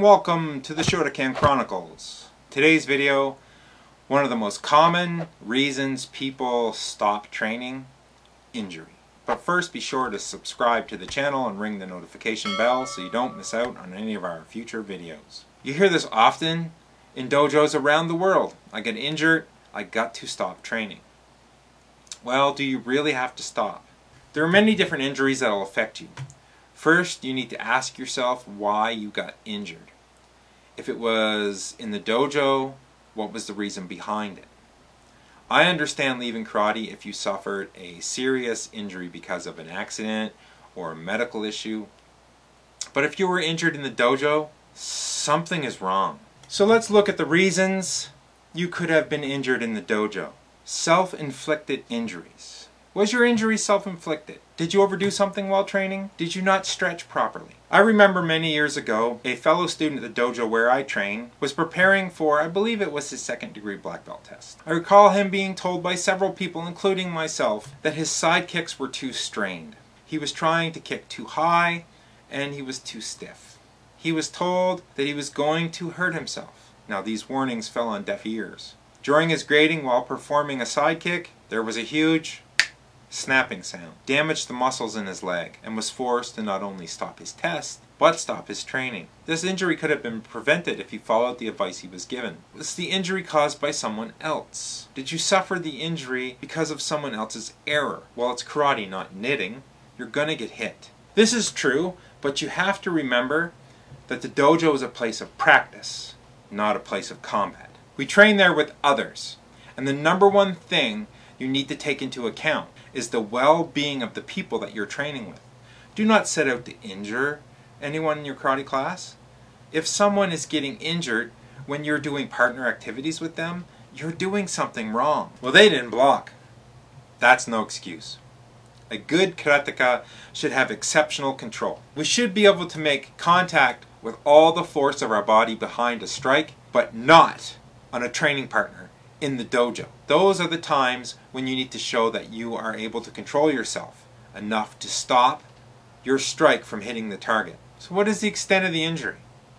Welcome to the Shotokan Chronicles. Today's video, one of the most common reasons people stop training, injury. But first be sure to subscribe to the channel and ring the notification bell so you don't miss out on any of our future videos. You hear this often in dojos around the world. I get injured, I got to stop training. Well, do you really have to stop? There are many different injuries that will affect you. First, you need to ask yourself why you got injured. If it was in the dojo, what was the reason behind it? I understand leaving karate if you suffered a serious injury because of an accident or a medical issue. But if you were injured in the dojo, something is wrong. So let's look at the reasons you could have been injured in the dojo. Self-inflicted injuries. Was your injury self-inflicted? Did you overdo something while training? Did you not stretch properly? I remember many years ago, a fellow student at the dojo where I train was preparing for, I believe it was his second-degree black belt test. I recall him being told by several people, including myself, that his side kicks were too strained. He was trying to kick too high, and he was too stiff. He was told that he was going to hurt himself. Now, these warnings fell on deaf ears. During his grading while performing a side kick, there was a huge snapping sound, damaged the muscles in his leg, and was forced to not only stop his test, but stop his training. This injury could have been prevented if he followed the advice he was given. Was the injury caused by someone else? Did you suffer the injury because of someone else's error? Well, it's karate, not knitting. You're gonna get hit. This is true, but you have to remember that the dojo is a place of practice, not a place of combat. We train there with others, and the number one thing you need to take into account is the well-being of the people that you're training with. Do not set out to injure anyone in your karate class. If someone is getting injured when you're doing partner activities with them, you're doing something wrong. Well, they didn't block. That's no excuse. A good karateka should have exceptional control. We should be able to make contact with all the force of our body behind a strike, but not on a training partner in the dojo. Those are the times when you need to show that you are able to control yourself enough to stop your strike from hitting the target. So what is the extent of the injury?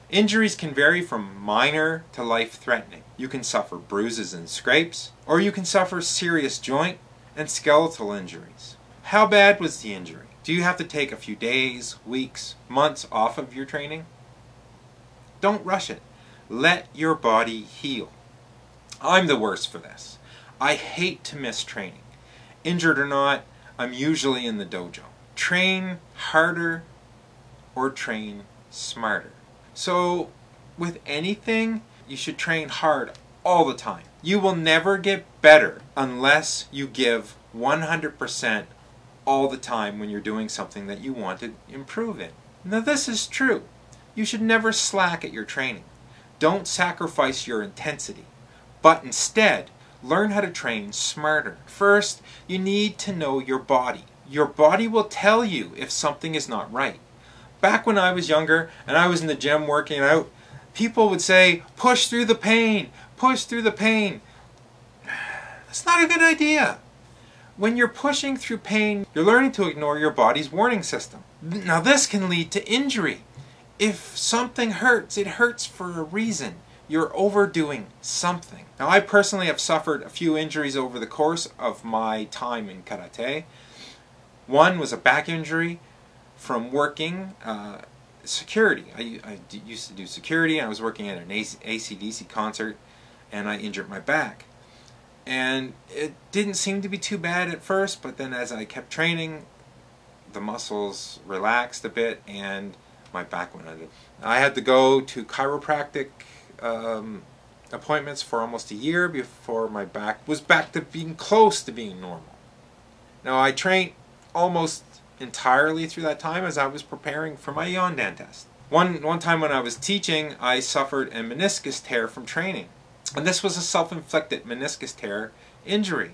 Injuries can vary from minor to life-threatening. You can suffer bruises and scrapes, or you can suffer serious joint and skeletal injuries. How bad was the injury? Do you have to take a few days, weeks, months off of your training? Don't rush it. Let your body heal. I'm the worst for this. I hate to miss training. Injured or not, I'm usually in the dojo. Train harder or train smarter. So with anything, you should train hard all the time. You will never get better unless you give 100% all the time when you're doing something that you want to improve in. Now this is true. You should never slack at your training. Don't sacrifice your intensity, but instead, learn how to train smarter. First, you need to know your body. Your body will tell you if something is not right. Back when I was younger and I was in the gym working out, people would say, push through the pain, push through the pain. That's not a good idea. When you're pushing through pain, you're learning to ignore your body's warning system. Now this can lead to injury. If something hurts, it hurts for a reason. You're overdoing something. Now I personally have suffered a few injuries over the course of my time in karate. One was a back injury from working security. I used to do security. I was working at an AC/DC concert and I injured my back. And it didn't seem to be too bad at first, but then as I kept training, the muscles relaxed a bit and my back went under. I had to go to chiropractic appointments for almost a year before my back was back to being close to being normal. Now I trained almost entirely through that time as I was preparing for my Yondan test. One time when I was teaching, I suffered a meniscus tear from training. And this was a self-inflicted meniscus tear injury.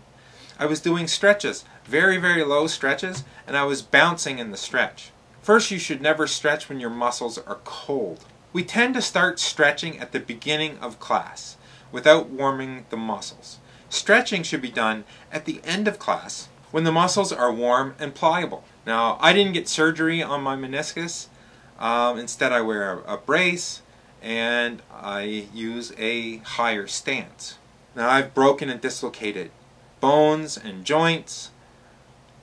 I was doing stretches, very, very low stretches, and I was bouncing in the stretch. First, you should never stretch when your muscles are cold. We tend to start stretching at the beginning of class without warming the muscles. Stretching should be done at the end of class when the muscles are warm and pliable. Now, I didn't get surgery on my meniscus. Instead, I wear a brace and I use a higher stance. Now I've broken and dislocated bones and joints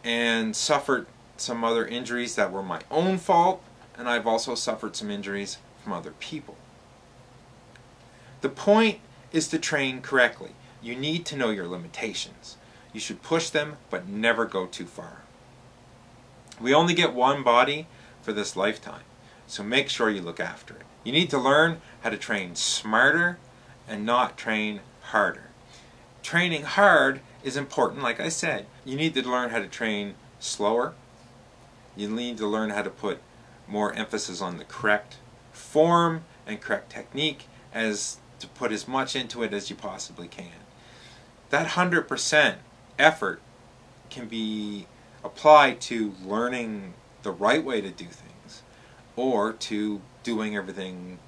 and suffered some other injuries that were my own fault, and I've also suffered some injuries from other people. The point is to train correctly. You need to know your limitations. You should push them, but never go too far. We only get one body for this lifetime, so make sure you look after it. You need to learn how to train smarter and not train harder. Training hard is important, like I said. You need to learn how to train slower. You need to learn how to put more emphasis on the correct form and correct technique, as to put as much into it as you possibly can. That 100% effort can be applied to learning the right way to do things, or to doing everything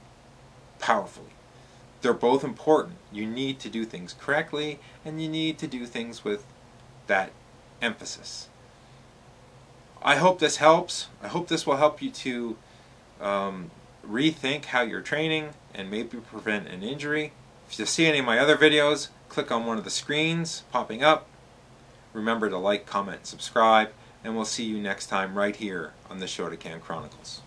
powerfully. They're both important. You need to do things correctly, and you need to do things with that emphasis. I hope this helps. I hope this will help you to rethink how you're training and maybe prevent an injury. If you see any of my other videos, click on one of the screens popping up. Remember to like, comment, subscribe, and we'll see you next time right here on the Shotokan Chronicles.